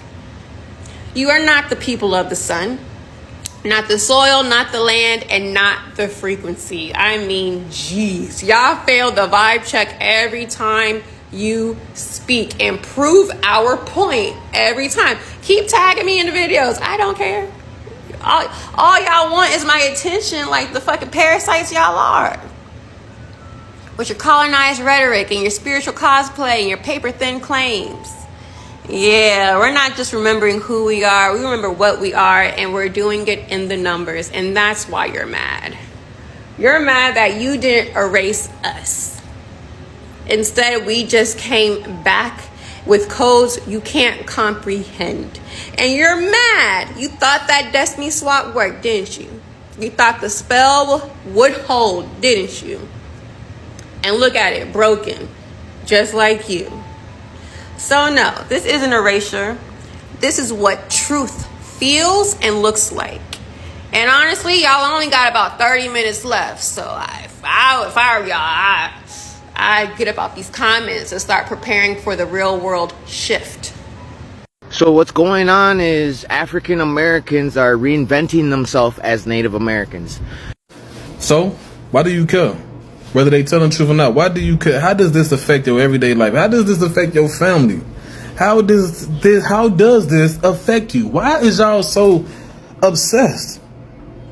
You are not the people of the sun, not the soil, not the land, and not the frequency. I mean, geez, y'all fail the vibe check every time you speak and prove our point every time. Keep tagging me in the videos. I don't care. All y'all want is my attention, like the fucking parasites y'all are. With your colonized rhetoric and your spiritual cosplay and your paper thin claims. Yeah, we're not just remembering who we are. We remember what we are, and we're doing it in the numbers. And that's why you're mad. You're mad that you didn't erase us. Instead, we just came back with codes you can't comprehend. And you're mad. You thought that destiny swap worked, didn't you? You thought the spell would hold, didn't you? And look at it, broken, just like you. So no, this isn't erasure. This is what truth feels and looks like. And honestly, y'all only got about 30 minutes left. So if I were y'all, I'd get up off these comments and start preparing for the real world shift. So what's going on is African Americans are reinventing themselves as Native Americans. So, why do you care? Whether they tell the truth or not, why do you care? How does this affect your everyday life? How does this affect your family? How does this affect you? Why is y'all so obsessed?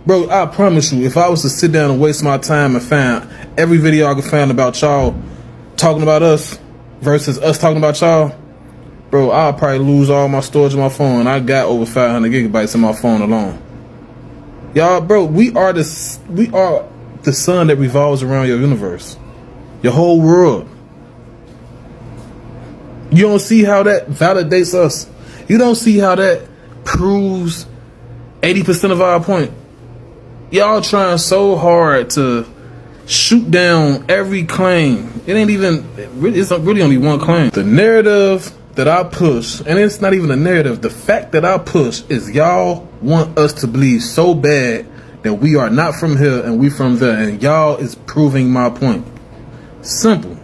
Bro, I promise you, if I was to sit down and waste my time and find every video I could find about y'all talking about us versus us talking about y'all, bro, I'll probably lose all my storage on my phone. I got over 500 gigabytes in my phone alone. Y'all, bro, we are the sun that revolves around your universe, your whole world. You don't see how that validates us. You don't see how that proves 80% of our point. Y'all trying so hard to shoot down every claim. It ain't even, it's really only one claim. The narrative that I push, and it's not even a narrative, the fact that I push is y'all want us to believe so bad that we are not from here and we from there, and y'all is proving my point. Simple.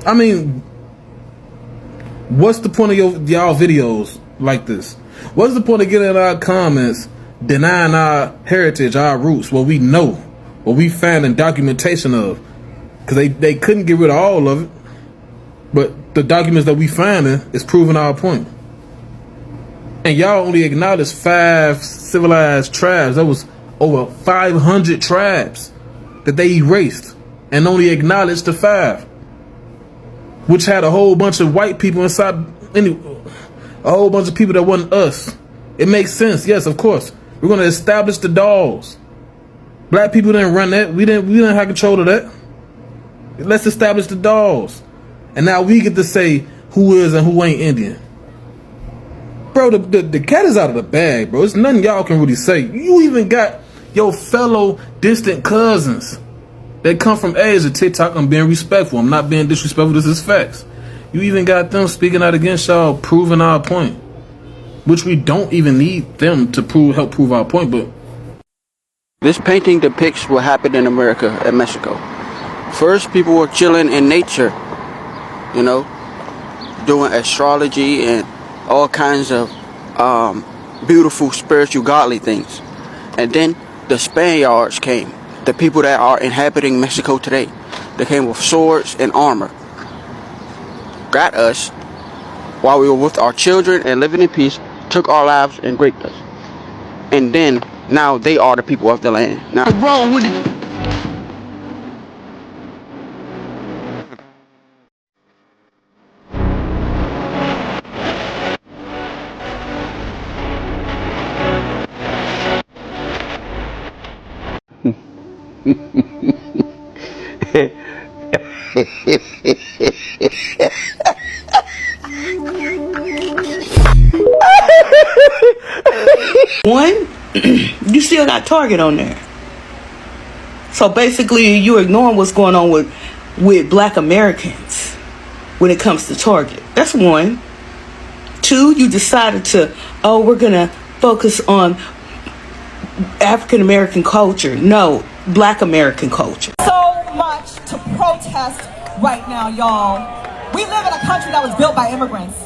I mean, what's the point of y'all videos like this? What's the point of getting in our comments denying our heritage, our roots, what we know, what we found in documentation of? Because they couldn't get rid of all of it, but the documents that we finding is proving our point. And y'all only acknowledge 5 civilized tribes. That was over 500 tribes that they erased, and only acknowledged the 5, which had a whole bunch of white people inside, a whole bunch of people that wasn't us. It makes sense, yes, of course. We're gonna establish the dolls. Black people didn't run that. We didn't have control of that. Let's establish the dolls, and now we get to say who is and who ain't Indian. Bro, the cat is out of the bag, bro. It's nothing y'all can really say. You even got your fellow distant cousins that come from Asia. TikTok, I'm being respectful. I'm not being disrespectful. This is facts. You even got them speaking out against y'all, proving our point, which we don't even need them to help prove our point. But this painting depicts what happened in America and Mexico. First, people were chilling in nature, you know, doing astrology and all kinds of beautiful, spiritual, godly things. And then the Spaniards came, the people that are inhabiting Mexico today. They came with swords and armor, got us while we were with our children and living in peace, took our lives and raped us. And then now they are the people of the land. Now, what's wrong with it? One, you still got Target on there. So basically you're ignoring what's going on with Black Americans when it comes to Target. That's one. Two, you decided to, we're gonna focus on African American culture. No, Black American culture. So much to protest right now, y'all. We live in a country that was built by immigrants.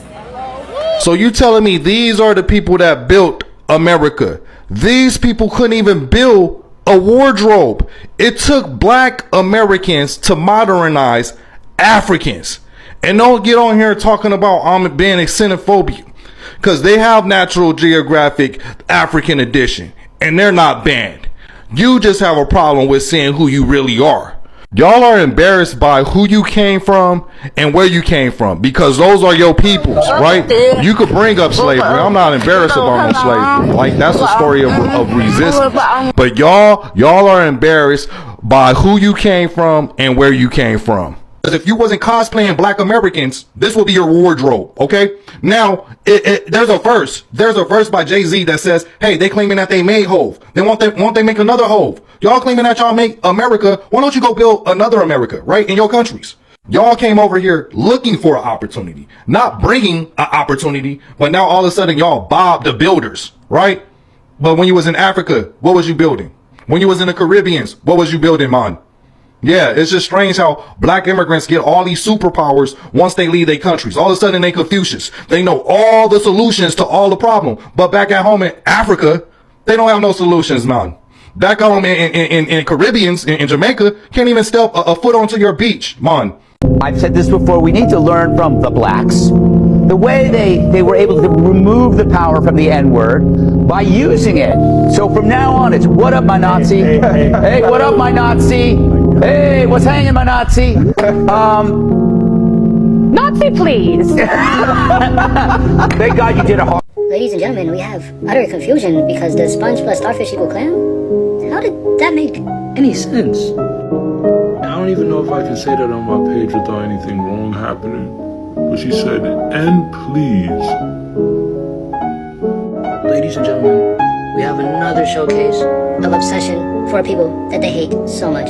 So you telling me these are the people that built America? These people couldn't even build a wardrobe. It took Black Americans to modernize Africans. And don't get on here talking about being a xenophobia, because they have Natural Geographic African edition and they're not banned. You just have a problem with saying who you really are. Y'all are embarrassed by who you came from and where you came from, because those are your peoples, right? You could bring up slavery. I'm not embarrassed about no slavery. Like, that's a story of resistance. But y'all are embarrassed by who you came from and where you came from. Because if you wasn't cosplaying Black Americans, this would be your wardrobe, okay? Now, there's a verse by Jay-Z that says, hey, they claiming that they made Hove. Then won't they make another Hove? Y'all claiming that y'all make America. Why don't you go build another America, right, in your countries? Y'all came over here looking for an opportunity, not bringing an opportunity, but now all of a sudden y'all Bob the builders, right? But when you was in Africa, what was you building? When you was in the Caribbeans, what was you building, man? Yeah, it's just strange how black immigrants get all these superpowers once they leave their countries. All of a sudden they Confucius. They know all the solutions to all the problem. But back at home in Africa, they don't have no solutions, man. Back home in Caribbeans, in Jamaica, can't even step a foot onto your beach, man. I've said this before, we need to learn from the blacks. The way they were able to remove the power from the N-word by using it. So from now on, it's what up, my Nazi? Hey, what up, my Nazi? Hey, what's hanging, my Nazi? Nazi, please. Thank God you did a hard. Ladies and gentlemen, we have utter confusion because does sponge plus starfish equal clam? How did that make any sense? I don't even know if I can say that on my page without anything wrong happening. But she said, and please. Ladies and gentlemen, we have another showcase of obsession for people that they hate so much.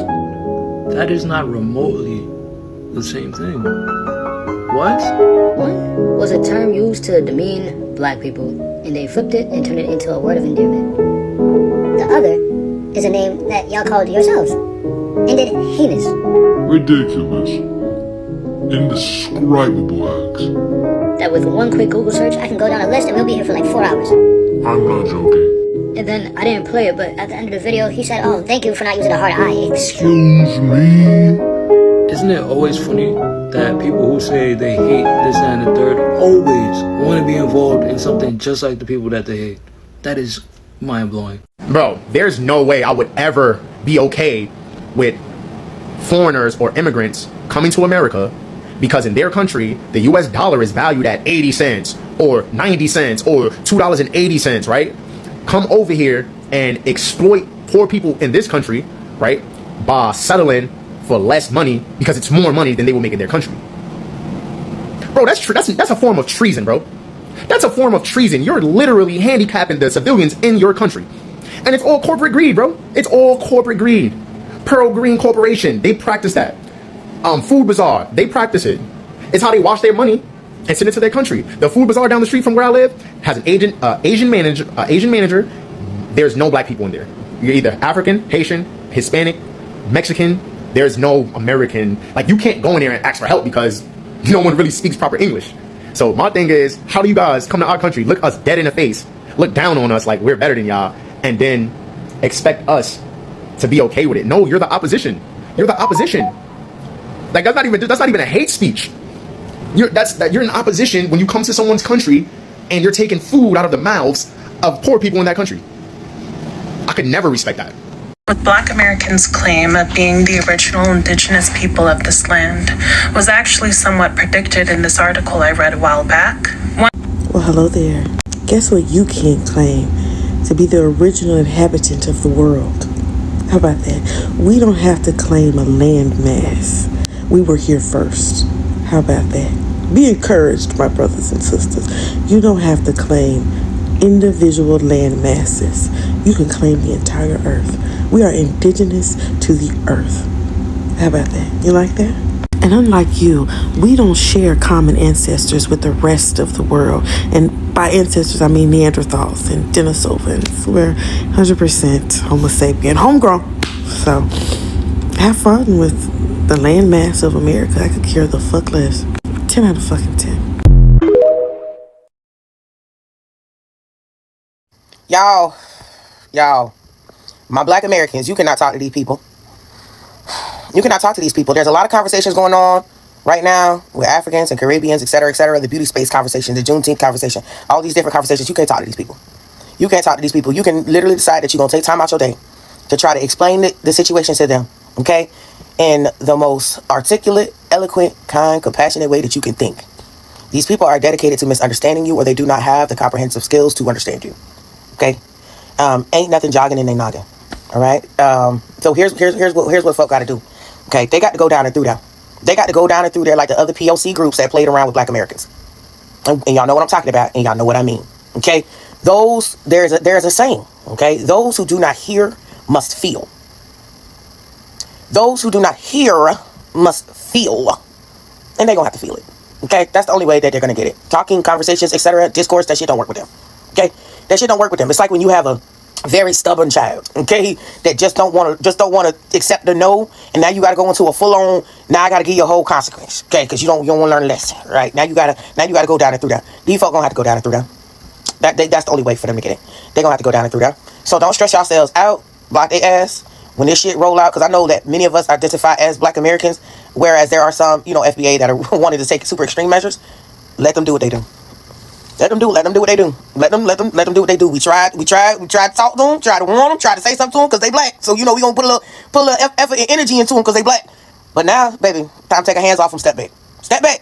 That is not remotely the same thing. What? One was a term used to demean black people, and they flipped it and turned it into a word of endearment. The other is a name that y'all called yourselves, and did heinous. Ridiculous. Indescribable acts. That with one quick Google search, I can go down a list and we'll be here for like 4 hours. I'm not joking. And then I didn't play it, but at the end of the video, he said, "Oh, thank you for not using a hard I." Excuse me? Isn't it always funny that people who say they hate this and the third always want to be involved in something just like the people that they hate? That is mind-blowing. Bro, there's no way I would ever be okay with foreigners or immigrants coming to America because in their country, the US dollar is valued at 80 cents or 90 cents or $2.80, right? Come over here and exploit poor people in this country, right? By settling for less money because it's more money than they will make in their country. Bro, that's a form of treason, bro. That's a form of treason. You're literally handicapping the civilians in your country. And it's all corporate greed, bro. It's all corporate greed. Pearl Green Corporation, they practice that. Food Bazaar, they practice it. It's how they wash their money and send it to their country. The Food Bazaar down the street from where I live has an Asian manager. There's no black people in there. You're either African, Haitian, Hispanic, Mexican. There's no American. Like, you can't go in there and ask for help because no one really speaks proper English. So my thing is, how do you guys come to our country, look us dead in the face, look down on us like we're better than y'all, and then expect us to be okay with it? No, you're the opposition. You're the opposition. Like, that's not even a hate speech. You're in opposition when you come to someone's country and you're taking food out of the mouths of poor people in that country. I could never respect that. With Black Americans' claim of being the original indigenous people of this land was actually somewhat predicted in this article I read a while back. Well, hello there. Guess what you can't claim? To be the original inhabitant of the world. How about that? We don't have to claim a land mass. We were here first. How about that? Be encouraged, my brothers and sisters. You don't have to claim individual land masses. You can claim the entire earth. We are indigenous to the earth. How about that? You like that? And unlike you, we don't share common ancestors with the rest of the world. And by ancestors, I mean Neanderthals and Denisovans. We're 100% Homo sapien, homegrown. So have fun with the landmass of America. I could care the fuck less. 10 out of fucking 10. Y'all, my black Americans, you cannot talk to these people. You cannot talk to these people. There's a lot of conversations going on right now with Africans and Caribbeans, et cetera, the beauty space conversation, the Juneteenth conversation, all these different conversations. You can't talk to these people. You can't talk to these people. You can literally decide that you're going to take time out your day to try to explain the situation to them, okay? In the most articulate, eloquent, kind, compassionate way that you can think. These people are dedicated to misunderstanding you, or they do not have the comprehensive skills to understand you, okay? Ain't nothing jogging in their noggin, all right? So here's what folk got to do, okay? They got to go down and through there. They got to go down and through there like the other POC groups that played around with black Americans. And y'all know what I'm talking about, and y'all know what I mean, okay? There's a saying, okay? Those who do not hear must feel. Those who do not hear must feel. And they're going to have to feel it. Okay? That's the only way that they're going to get it. Talking, conversations, etc., discourse, that shit don't work with them. Okay? That shit don't work with them. It's like when you have a Very stubborn child, okay, that just don't want to accept the no, and now you got to go into a full-on, now I got to give you a whole consequence, okay, because you don't want to learn a lesson, right? Now you got to go down and through there. These folk gonna have to go down and through there. That's the only way for them to get it. They're gonna have to go down and through there. So don't stress yourselves out, block their ass when this shit roll out, because I know that many of us identify as Black Americans, whereas there are some, FBA that are wanting to take super extreme measures. Let them do what they do. Let them do what they do. Let them do what they do. We tried to talk to them, try to warn them, try to say something to them because they Black. So, we gonna put a little effort and energy into them because they Black. But now, baby, time to take our hands off them, step back. Step back.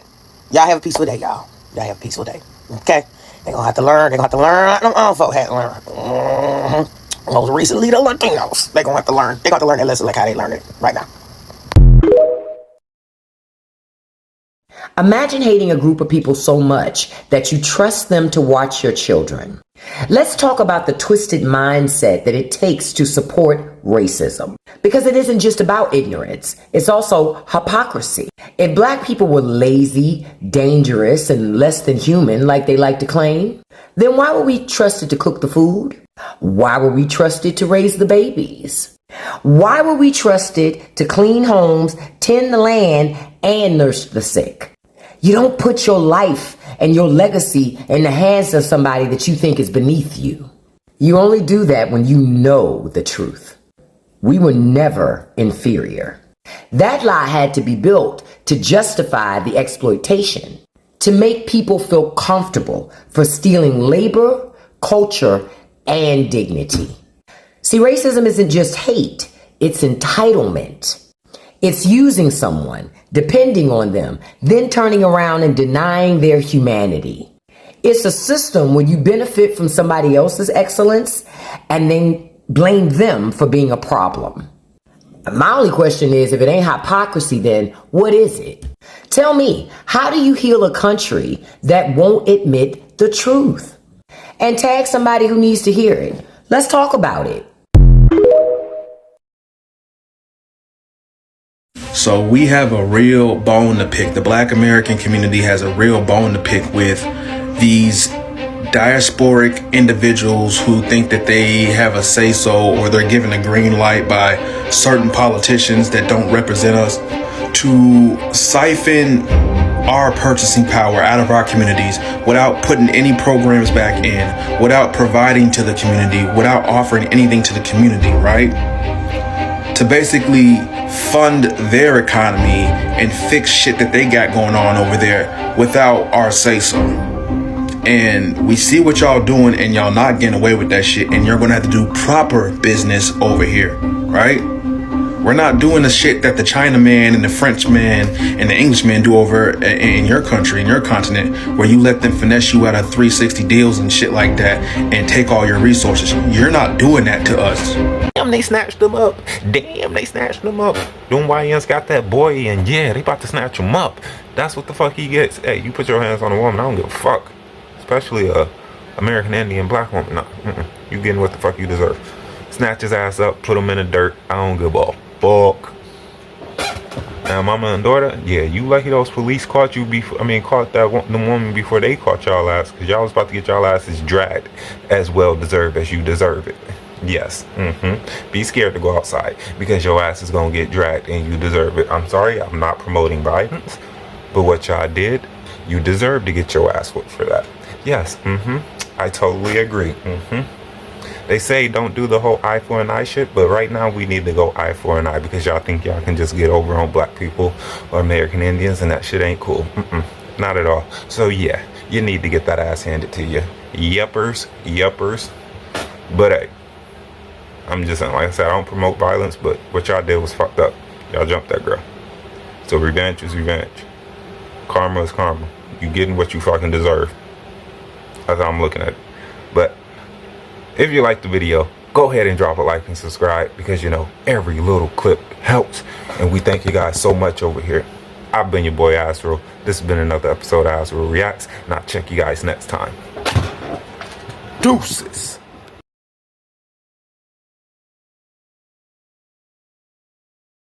Y'all have a peaceful day, y'all. Y'all have a peaceful day. Okay? They're gonna have to learn. They're gonna have to learn like them other folk had to learn. Most recently, the Latinos. They're gonna have to learn. They're gonna have to learn that lesson like how they learned it right now. Imagine hating a group of people so much that you trust them to watch your children. Let's talk about the twisted mindset that it takes to support racism. Because it isn't just about ignorance, it's also hypocrisy. If Black people were lazy, dangerous, and less than human like they like to claim, then why were we trusted to cook the food? Why were we trusted to raise the babies? Why were we trusted to clean homes, tend the land, and nurse the sick? You don't put your life and your legacy in the hands of somebody that you think is beneath you. You only do that when you know the truth. We were never inferior. That lie had to be built to justify the exploitation, to make people feel comfortable for stealing labor, culture, and dignity. See, racism isn't just hate, it's entitlement. It's using someone, depending on them, then turning around and denying their humanity. It's a system where you benefit from somebody else's excellence and then blame them for being a problem. My only question is, if it ain't hypocrisy, then what is it? Tell me, how do you heal a country that won't admit the truth? And tag somebody who needs to hear it. Let's talk about it. So we have a real bone to pick. The Black American community has a real bone to pick with these diasporic individuals who think that they have a say-so, or they're given a green light by certain politicians that don't represent us to siphon our purchasing power out of our communities without putting any programs back in, without providing to the community, without offering anything to the community, right? To basically fund their economy and fix shit that they got going on over there without our say-so. And we see what y'all doing, and y'all not getting away with that shit, and you're gonna have to do proper business over here, right? We're not doing the shit that the Chinaman and the Frenchman and the Englishman do over in your country, in your continent, where you let them finesse you out of 360 deals and shit like that and take all your resources. You're not doing that to us. Damn, they snatched them up. Damn, they snatched them up. Them YNs got that boy, and yeah, they about to snatch him up. That's what the fuck he gets. Hey, you put your hands on a woman, I don't give a fuck. Especially a American Indian Black woman. No, you getting what the fuck you deserve. Snatch his ass up, put him in the dirt. I don't give a fuck. Now, mama and daughter, yeah, you lucky those police caught you before. Caught the woman before they caught y'all ass, because y'all was about to get y'all asses dragged as well deserved as you deserve it. Yes. Be scared to go outside, because your ass is gonna get dragged and you deserve it. I'm sorry, I'm not promoting violence, but what y'all did, you deserve to get your ass whooped for that. Yes. I totally agree. They say don't do the whole eye for an eye shit, but right now we need to go eye for an eye, because y'all think y'all can just get over on Black people or American Indians, and that shit ain't cool. Not at all. So yeah, you need to get that ass handed to you. Yuppers. But hey, I'm just saying, like I said, I don't promote violence, but what y'all did was fucked up. Y'all jumped that girl. So revenge is revenge. Karma is karma. You getting what you fucking deserve. That's how I'm looking at it. But if you like the video, go ahead and drop a like and subscribe, because you know every little clip helps, and we thank you guys so much over here. I've been your boy Azrael. This has been another episode of Azrael Reacts, and I'll check you guys next time. Deuces.